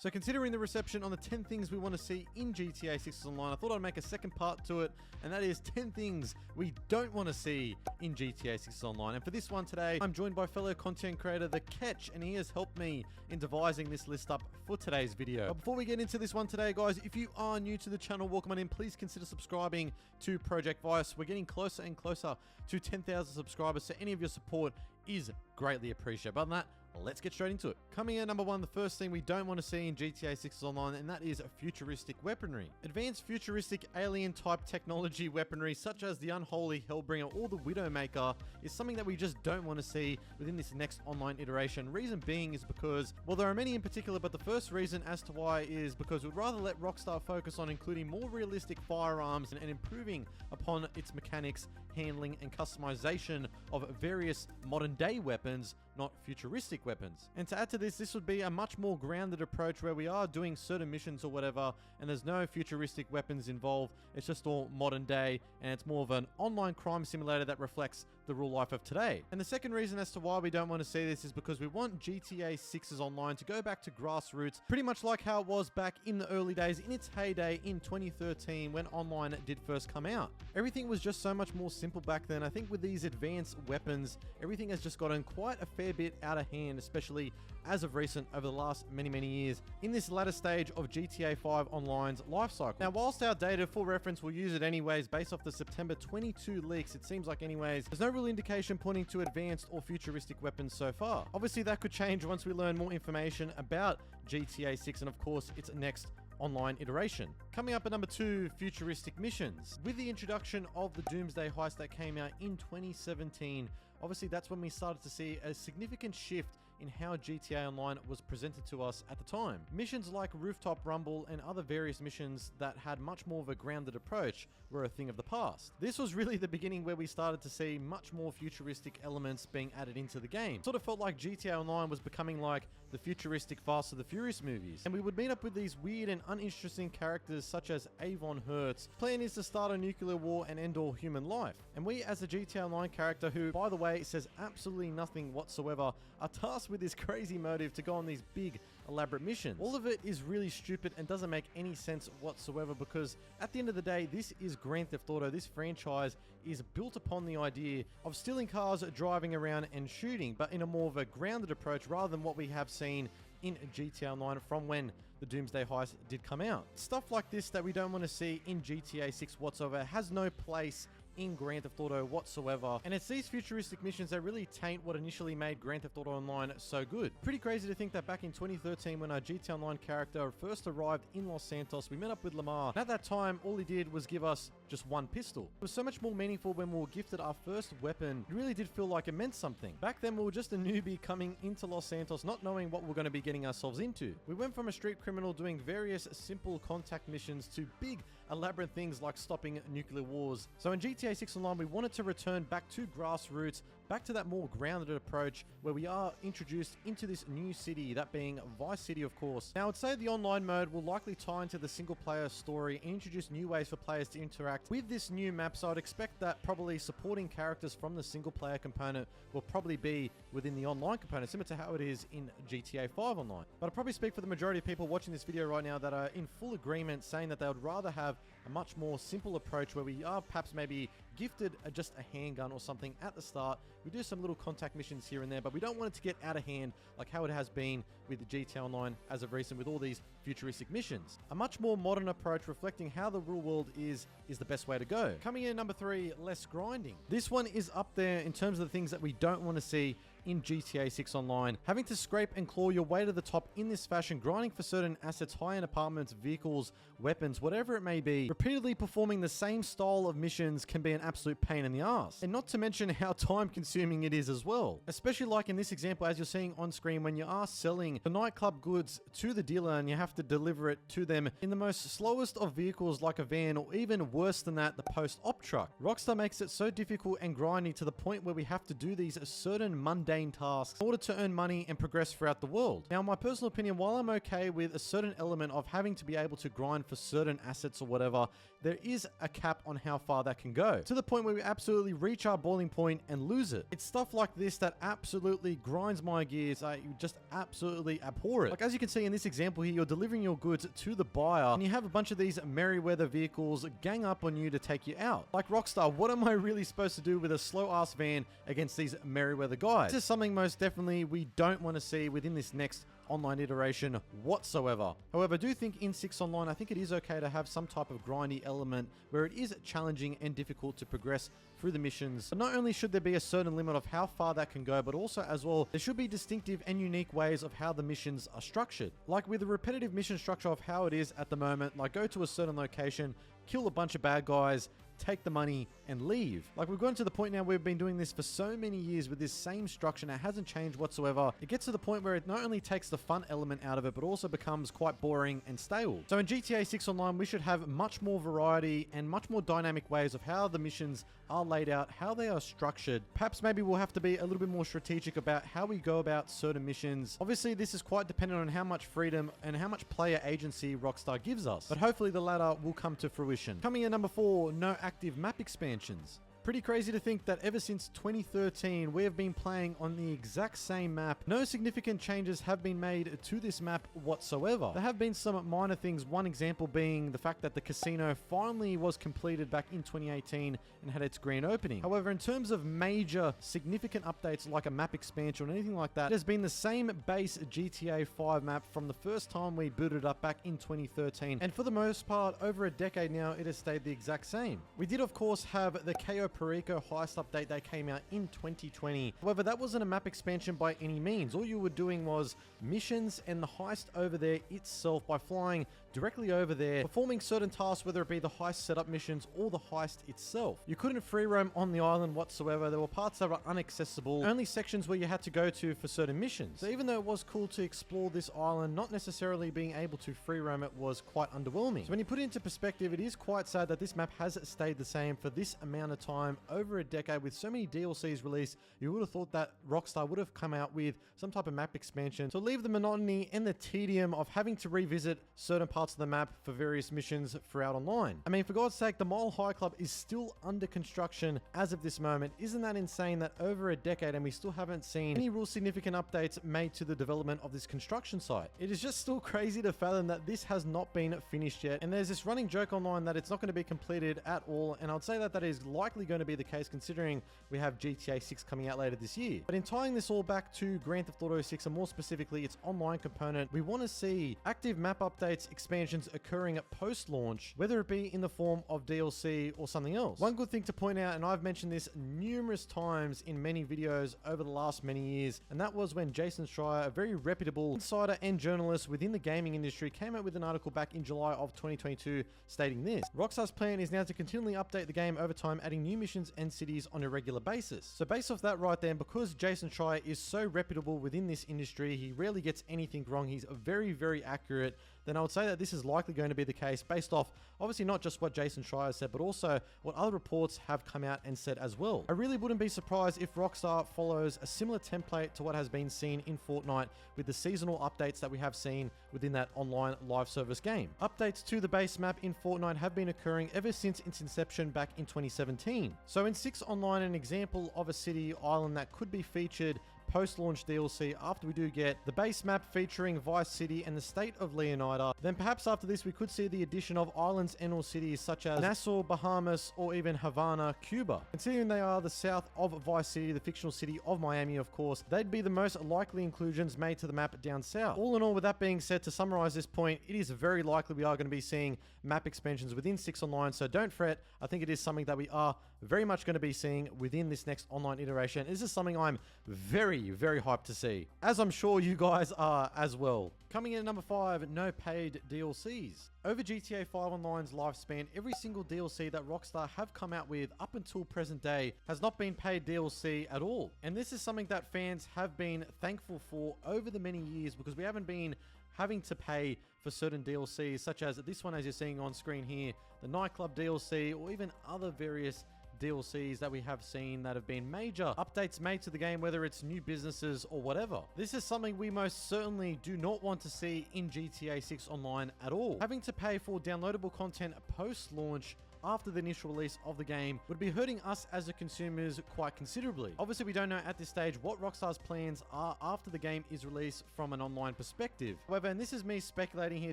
So considering the reception on the 10 things we want to see in GTA 6 Online, I thought I'd make a second part to it, and that is 10 things we don't want to see in GTA 6 Online. And for this one today, I'm joined by fellow content creator The Ketch, and he has helped me in devising this list up for today's video. But before we get into this one today, guys, if you are new to the channel, welcome on in. Please consider subscribing to Project Vice. We're getting closer and closer to 10,000 subscribers, so any of your support is greatly appreciated. But on that, let's get straight into it. Coming in at number one, the first thing we don't want to see in GTA 6 Online, and that is futuristic weaponry. Advanced futuristic alien type technology weaponry such as the Unholy Hellbringer or the Widowmaker is something that we just don't want to see within this next online iteration. Reason being is because, well, there are many in particular, but the first reason as to why is because we'd rather let Rockstar focus on including more realistic firearms and improving upon its mechanics, handling, and customization of various modern day weapons, not futuristic weapons. And to add to this, this would be a much more grounded approach where we are doing certain missions or whatever, and there's no futuristic weapons involved. It's just all modern day, and it's more of an online crime simulator that reflects the real life of today. And the second reason as to why we don't want to see this is because we want GTA 6's online to go back to grassroots, pretty much like how it was back in the early days, in its heyday in 2013 when online did first come out. Everything was just so much more simple back then. I think with these advanced weapons, everything has just gotten quite a fair bit out of hand, especially as of recent over the last many years in this latter stage of GTA 5 Online's life cycle. Now, whilst outdated, for reference, we'll use it anyways based off the September 22 leaks. It seems like anyways, there's no real indication pointing to advanced or futuristic weapons so far. Obviously, that could change once we learn more information about GTA 6 and of course its next online iteration. Coming up at number 2, futuristic missions. With the introduction of the Doomsday Heist that came out in 2017, obviously that's when we started to see a significant shift in how GTA Online was presented to us at the time. Missions like Rooftop Rumble and other various missions that had much more of a grounded approach were a thing of the past. This was really the beginning where we started to see much more futuristic elements being added into the game. Sort of felt like GTA Online was becoming like the futuristic Fast and the Furious movies, and we would meet up with these weird and uninteresting characters such as Avon Hertz. Plan is to start a nuclear war and end all human life. And we as a GTA Online character who, by the way, says absolutely nothing whatsoever, are tasked with this crazy motive to go on these big, elaborate missions. All of it is really stupid and doesn't make any sense whatsoever because at the end of the day, this is Grand Theft Auto. This franchise is built upon the idea of stealing cars, driving around and shooting, but in a more of a grounded approach rather than what we have seen in GTA Online from when the Doomsday Heist did come out. Stuff like this that we don't want to see in GTA 6 whatsoever has no place in Grand Theft Auto whatsoever, and it's these futuristic missions that really taint what initially made Grand Theft Auto Online so good. Pretty crazy to think that back in 2013 when our GTA Online character first arrived in Los Santos, we met up with Lamar, and at that time all he did was give us just one pistol. It was so much more meaningful when we were gifted our first weapon. It really did feel like it meant something. Back then we were just a newbie coming into Los Santos, not knowing what we're going to be getting ourselves into. We went from a street criminal doing various simple contact missions to big elaborate things like stopping nuclear wars. So in GTA 6 Online, we wanted to return back to grassroots, back to that more grounded approach where we are introduced into this new city, that being Vice City, of course. Now, I'd say the online mode will likely tie into the single player story and introduce new ways for players to interact with this new map, so I'd expect that probably supporting characters from the single player component will probably be within the online component, similar to how it is in GTA 5 Online. But I'd probably speak for the majority of people watching this video right now that are in full agreement saying that they would rather have a much more simple approach where we are perhaps maybe gifted just a handgun or something at the start. We do some little contact missions here and there, but we don't want it to get out of hand like how it has been with the GTA Online as of recent with all these futuristic missions. A much more modern approach reflecting how the real world is the best way to go. Coming in number 3, less grinding. This one is up there in terms of the things that we don't want to see in GTA 6 Online. Having to scrape and claw your way to the top in this fashion, grinding for certain assets, high-end apartments, vehicles, weapons, whatever it may be, repeatedly performing the same style of missions can be an absolute pain in the ass. And not to mention how time-consuming it is as well. Especially like in this example, as you're seeing on screen, when you are selling the nightclub goods to the dealer and you have to deliver it to them in the most slowest of vehicles like a van, or even worse than that, the post-op truck. Rockstar makes it so difficult and grindy to the point where we have to do these certain mundane mundane tasks in order to earn money and progress throughout the world. Now, in my personal opinion, while I'm okay with a certain element of having to be able to grind for certain assets or whatever, there is a cap on how far that can go, to the point where we absolutely reach our boiling point and lose it. It's stuff like this that absolutely grinds my gears. I just absolutely abhor it. Like, as you can see in this example here, you're delivering your goods to the buyer, and you have a bunch of these Merryweather vehicles gang up on you to take you out. Like, Rockstar, what am I really supposed to do with a slow-ass van against these Merryweather guys? This is something most definitely we don't want to see within this next online iteration whatsoever. However, I do think in 6 Online, I think it is okay to have some type of grindy element where it is challenging and difficult to progress through the missions. But not only should there be a certain limit of how far that can go, but also as well, there should be distinctive and unique ways of how the missions are structured. Like with the repetitive mission structure of how it is at the moment, like go to a certain location, kill a bunch of bad guys, take the money and leave. Like, we've gotten to the point now where we've been doing this for so many years with this same structure and it hasn't changed whatsoever. It gets to the point where it not only takes the fun element out of it, but also becomes quite boring and stale. So in GTA 6 Online, we should have much more variety and much more dynamic ways of how the missions are laid out, how they are structured. Perhaps maybe we'll have to be a little bit more strategic about how we go about certain missions. Obviously, this is quite dependent on how much freedom and how much player agency Rockstar gives us, but hopefully the latter will come to fruition. Coming in number 4, no active map expansions. Pretty crazy to think that ever since 2013, we have been playing on the exact same map. No significant changes have been made to this map whatsoever. There have been some minor things, one example being the fact that the casino finally was completed back in 2018 and had its grand opening. However, in terms of major significant updates like a map expansion or anything like that, it has been the same base GTA 5 map from the first time we booted it up back in 2013. And for the most part, over a decade now, it has stayed the exact same. We did, of course, have the KO Perico heist update that came out in 2020. However, that wasn't a map expansion by any means. All you were doing was missions and the heist over there itself by flying directly over there, performing certain tasks, whether it be the heist setup missions or the heist itself. You couldn't free roam on the island whatsoever. There were parts that were inaccessible, only sections where you had to go to for certain missions. So even though it was cool to explore this island, not necessarily being able to free roam it was quite underwhelming. So when you put it into perspective, it is quite sad that this map has stayed the same for this amount of time, over a decade. With so many DLCs released, you would have thought that Rockstar would have come out with some type of map expansion to leave the monotony and the tedium of having to revisit certain parts of the map for various missions throughout online. I mean, for God's sake, the Mile High Club is still under construction as of this moment. Isn't that insane that over a decade and we still haven't seen any real significant updates made to the development of this construction site? It is just still crazy to fathom that this has not been finished yet, and there's this running joke online that it's not going to be completed at all, and I'd say that that is likely going to be the case considering we have GTA 6 coming out later this year. But in tying this all back to Grand Theft Auto 6 and more specifically its online component, we want to see active map updates, expansions occurring at post-launch, whether it be in the form of DLC or something else. One good thing to point out, and I've mentioned this numerous times in many videos over the last many years, and that was when Jason Schreier, a very reputable insider and journalist within the gaming industry, came out with an article back in July of 2022 stating this: Rockstar's plan is now to continually update the game over time, adding new missions and cities on a regular basis. So based off that right there, because Jason Schreier is so reputable within this industry, he rarely gets anything wrong, he's very, very accurate, then I would say that this is likely going to be the case based off obviously not just what Jason Schreier said, but also what other reports have come out and said as well. I really wouldn't be surprised if Rockstar follows a similar template to what has been seen in Fortnite with the seasonal updates that we have seen within that online live service game. Updates to the base map in Fortnite have been occurring ever since its inception back in 2017. So in 6 Online, an example of a city island that could be featured post-launch DLC after we do get the base map featuring Vice City and the state of Leonida. Then perhaps after this we could see the addition of islands and or cities such as Nassau, Bahamas, or even Havana, Cuba. Considering they are the south of Vice City, the fictional city of Miami, of course, they'd be the most likely inclusions made to the map down south. All in all, with that being said, to summarize this point, it is very likely we are going to be seeing map expansions within 6 Online, so don't fret. I think it is something that we are very much going to be seeing within this next online iteration. This is something I'm very, very hyped to see, as I'm sure you guys are as well. Coming in at number 5, no paid DLCs. Over GTA 5 Online's lifespan, every single DLC that Rockstar have come out with up until present day has not been paid DLC at all. And this is something that fans have been thankful for over the many years, because we haven't been having to pay for certain DLCs, such as this one as you're seeing on screen here, the nightclub DLC, or even other various DLCs that we have seen that have been major updates made to the game, whether it's new businesses or whatever. This is something we most certainly do not want to see in GTA 6 Online at all. Having to pay for downloadable content post-launch after the initial release of the game would be hurting us as the consumers quite considerably. Obviously, we don't know at this stage what Rockstar's plans are after the game is released from an online perspective. However, and this is me speculating here,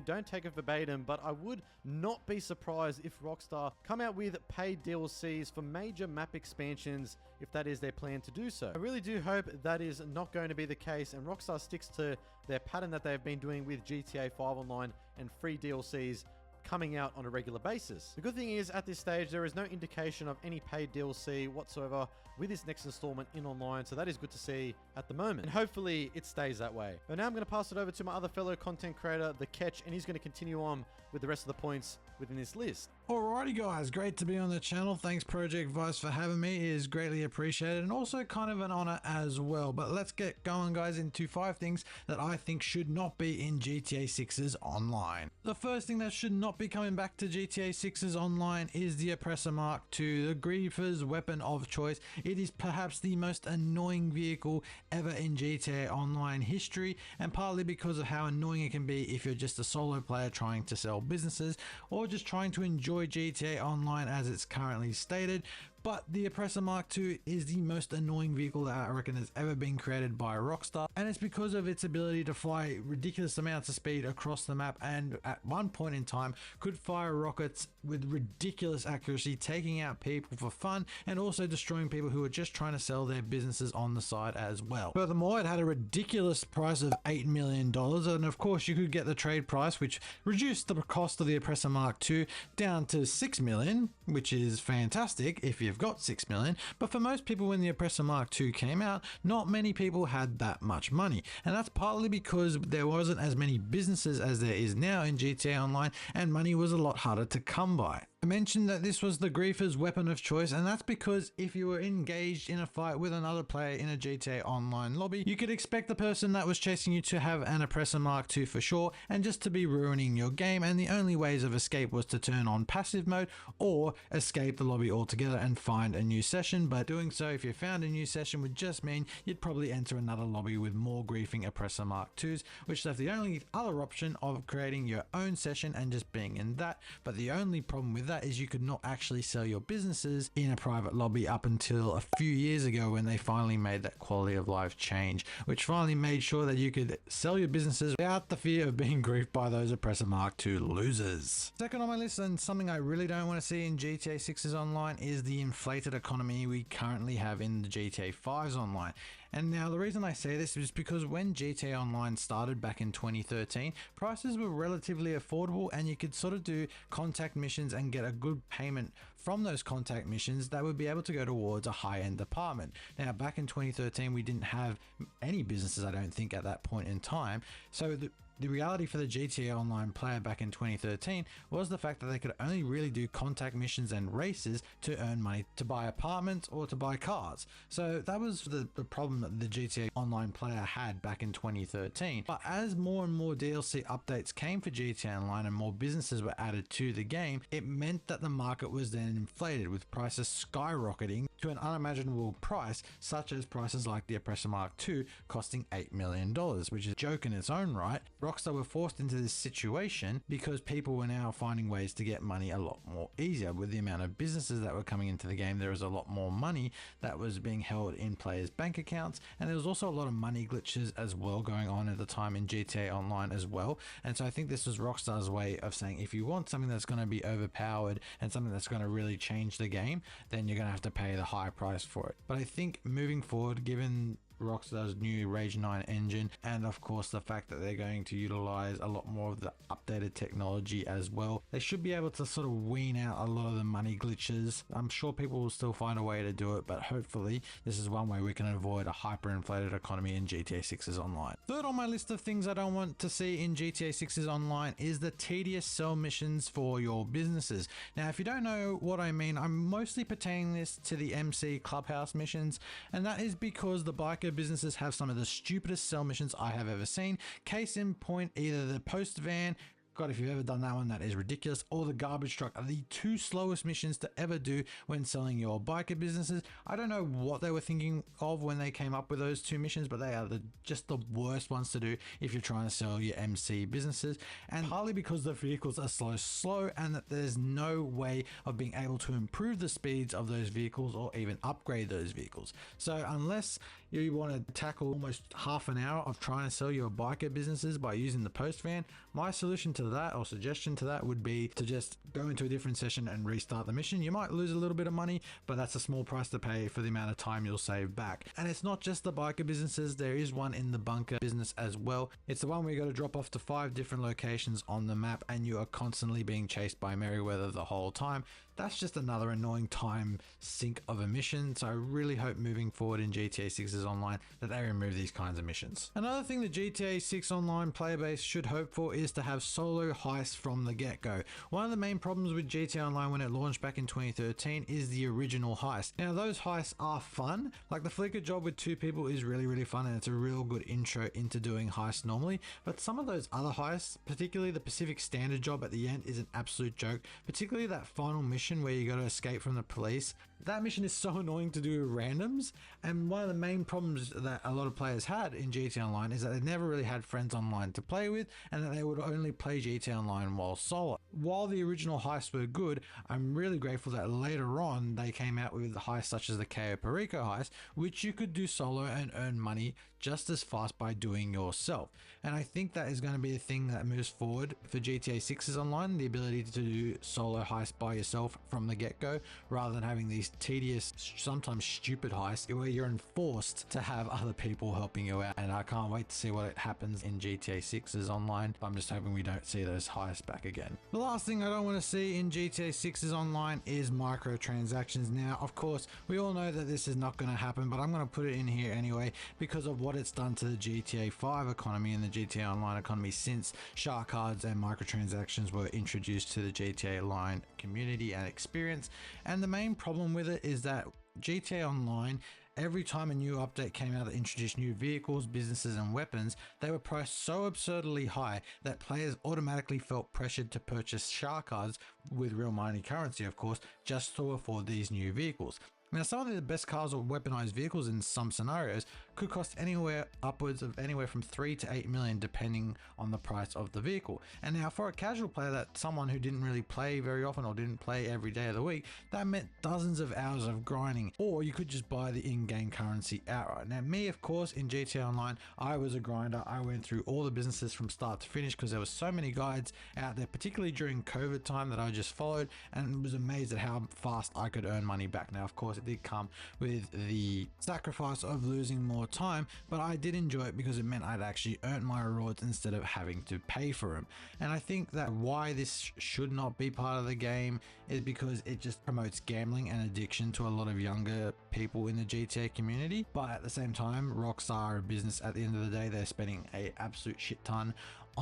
don't take it verbatim, but I would not be surprised if Rockstar come out with paid DLCs for major map expansions if that is their plan to do so. I really do hope that is not going to be the case and Rockstar sticks to their pattern that they've been doing with GTA 5 Online and free DLCs coming out on a regular basis. The good thing is, at this stage, there is no indication of any paid DLC whatsoever with this next installment in online, so that is good to see at the moment, and hopefully it stays that way. But now I'm going to pass it over to my other fellow content creator, The Catch, and he's going to continue on with the rest of the points within this list. Alrighty guys, great to be on the channel. Thanks Project Vice for having me. It is greatly appreciated and also kind of an honor as well. But let's get going guys into 5 things that I think should not be in GTA 6's online. The first thing that should not be coming back to GTA 6's online is the Oppressor Mark II, the Griefer's weapon of choice. It is perhaps the most annoying vehicle ever in GTA Online history, and partly because of how annoying it can be if you're just a solo player trying to sell businesses or just trying to enjoy GTA Online as it's currently stated. But the Oppressor Mark II is the most annoying vehicle that I reckon has ever been created by Rockstar, and it's because of its ability to fly ridiculous amounts of speed across the map, and at one point in time could fire rockets with ridiculous accuracy, taking out people for fun and also destroying people who are just trying to sell their businesses on the side as well. Furthermore, it had a ridiculous price of $8 million, and of course you could get the trade price, which reduced the cost of the Oppressor Mark II down to $6 million, which is fantastic if you've got $6 million. But for most people, when the Oppressor Mark II came out, not many people had that much money, and that's partly because there wasn't as many businesses as there is now in GTA Online, and money was a lot harder to come by. I mentioned that this was the Griefer's weapon of choice, and that's because if you were engaged in a fight with another player in a GTA Online lobby, you could expect the person that was chasing you to have an Oppressor Mark II for sure, and just to be ruining your game, and the only ways of escape was to turn on passive mode or escape the lobby altogether and find a new session. But doing so, if you found a new session, would just mean you'd probably enter another lobby with more griefing Oppressor Mark IIs, which left the only other option of creating your own session and just being in that. But the only problem with that is you could not actually sell your businesses in a private lobby up until a few years ago, when they finally made that quality of life change, which finally made sure that you could sell your businesses without the fear of being griefed by those Oppressor Mark II losers. Second on my list, and something I really don't want to see in GTA 6's online, is the inflated economy we currently have in the GTA 5's online. And now the reason I say this is because when GTA Online started back in 2013, prices were relatively affordable, and you could sort of do contact missions and get a good payment from those contact missions that would be able to go towards a high-end apartment. Now back in 2013 we didn't have any businesses, I don't think, at that point in time, so the reality for the GTA Online player back in 2013 was the fact that they could only really do contact missions and races to earn money to buy apartments or to buy cars. So that was the problem that the GTA Online player had back in 2013. But as more and more DLC updates came for GTA Online and more businesses were added to the game, it meant that the market was then inflated, with prices skyrocketing to an unimaginable price, such as prices like the Oppressor Mark II costing $8 million, which is a joke in its own right. Rockstar were forced into this situation because people were now finding ways to get money a lot more easier. With the amount of businesses that were coming into the game, there was a lot more money that was being held in players' bank accounts, and there was also a lot of money glitches as well going on at the time in GTA Online as well. And so I think this was Rockstar's way of saying, if you want something that's going to be overpowered and something that's going to really change the game, then you're going to have to pay the high price for it. But I think moving forward, given Rockstar's new Rage 9 engine, and of course the fact that they're going to utilize a lot more of the updated technology as well, they should be able to sort of wean out a lot of the money glitches. I'm sure people will still find a way to do it, but hopefully this is one way we can avoid a hyperinflated economy in GTA 6's online. Third on my list of things I don't want to see in GTA 6's online is the tedious sell missions for your businesses. Now if you don't know what I mean, I'm mostly pertaining this to the MC Clubhouse missions, and that is because the biker businesses have some of the stupidest sell missions I have ever seen. Case in point, either the post van God, if you've ever done that one, that is ridiculous. Or the garbage truck are the two slowest missions to ever do when selling your biker businesses. I don't know what they were thinking of when they came up with those two missions, but they are just the worst ones to do if you're trying to sell your MC businesses. And partly because the vehicles are slow and that there's no way of being able to improve the speeds of those vehicles or even upgrade those vehicles. So unless you want to tackle almost half an hour of trying to sell your biker businesses by using the post van, my solution to that or suggestion to that would be to just go into a different session and restart the mission. You might lose a little bit of money, but that's a small price to pay for the amount of time you'll save back. And it's not just the biker businesses, there is one in the bunker business as well. It's the one where you got to drop off to 5 different locations on the map and you are constantly being chased by Merryweather the whole time. That's just another annoying time sink of a mission. So I really hope moving forward in GTA 6's online that they remove these kinds of missions. Another thing the GTA 6 online player base should hope for is to have solo heists from the get-go. One of the main problems with GTA Online when it launched back in 2013 is the original heist. Now those heists are fun, like the flicker job with 2 people is really fun and it's a real good intro into doing heists normally, but some of those other heists, particularly the Pacific Standard job at the end, is an absolute joke, particularly that final mission where you got to escape from the police. That mission is so annoying to do with randoms, and one of the main problems that a lot of players had in GTA Online is that they never really had friends online to play with and that they would only play GTA Online while solo. While the original heists were good, I'm really grateful that later on they came out with heists such as the Cayo Perico heist, which you could do solo and earn money just as fast by doing yourself. And I think that is going to be a thing that moves forward for GTA 6's online, the ability to do solo heists by yourself from the get-go rather than having these tedious, sometimes stupid heists where you're enforced to have other people helping you out. And I can't wait to see what happens in GTA 6's online. I'm just hoping we don't see those heists back again. The last thing I don't want to see in GTA 6's online is microtransactions. Now, of course, we all know that this is not going to happen, but I'm going to put it in here anyway because of what it's done to the GTA 5 economy and the GTA Online economy since shark cards and microtransactions were introduced to the GTA Online community and experience. And the main problem with it is that GTA Online, every time a new update came out that introduced new vehicles, businesses and weapons, they were priced so absurdly high that players automatically felt pressured to purchase shark cards with real money currency, of course, just to afford these new vehicles. Now, some of the best cars or weaponized vehicles in some scenarios could cost anywhere upwards of anywhere from 3 to 8 million depending on the price of the vehicle. And now for a casual player, that someone who didn't really play very often or didn't play every day of the week, that meant dozens of hours of grinding, or you could just buy the in-game currency outright. Now me, of course, in GTA Online, I was a grinder. I went through all the businesses from start to finish because there were so many guides out there, particularly during COVID time, that I just followed and was amazed at how fast I could earn money back. Now, of course, it did come with the sacrifice of losing more time, but I did enjoy it because it meant I'd actually earn my rewards instead of having to pay for them. And I think that why this should not be part of the game is because it just promotes gambling and addiction to a lot of younger people in the GTA community. But at the same time, Rockstar are a business. At the end of the day, they're spending an absolute shit ton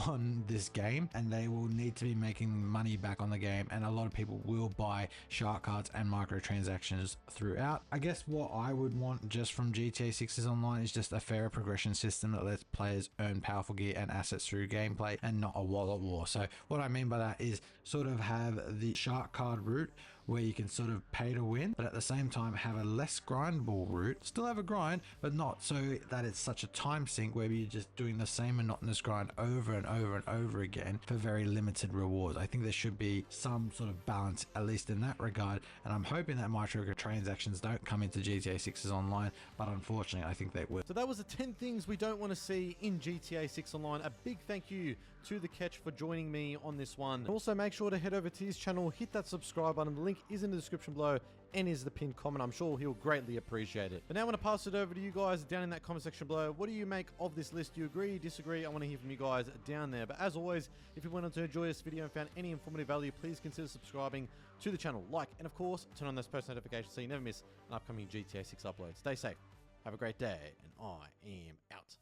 on this game and they will need to be making money back on the game, and a lot of people will buy shark cards and microtransactions throughout. I guess what I would want just from GTA 6's online is just a fairer progression system that lets players earn powerful gear and assets through gameplay and not a wallet war. So what I mean by that is sort of have the shark card route where you can sort of pay to win, but at the same time have a less grindable route, still have a grind, but not so that it's such a time sink where you're just doing the same monotonous grind over and over and over again for very limited rewards. I think there should be some sort of balance, at least in that regard, and I'm hoping that microtransactions don't come into GTA 6's online, but unfortunately I think they will. So that was the 10 things we don't want to see in GTA 6 Online. A big thank you to The Ketch for joining me on this one. Also, make sure to head over to his channel, hit that subscribe button. The link is in the description below and is the pinned comment. I'm sure he'll greatly appreciate it. But now I want to pass it over to you guys down in that comment section below. What do you make of this list? Do you agree, disagree? I want to hear from you guys down there. But as always, if you went on to enjoy this video and found any informative value, please consider subscribing to the channel. Like, and of course, turn on those post notifications so you never miss an upcoming GTA 6 upload. Stay safe. Have a great day, and I am out.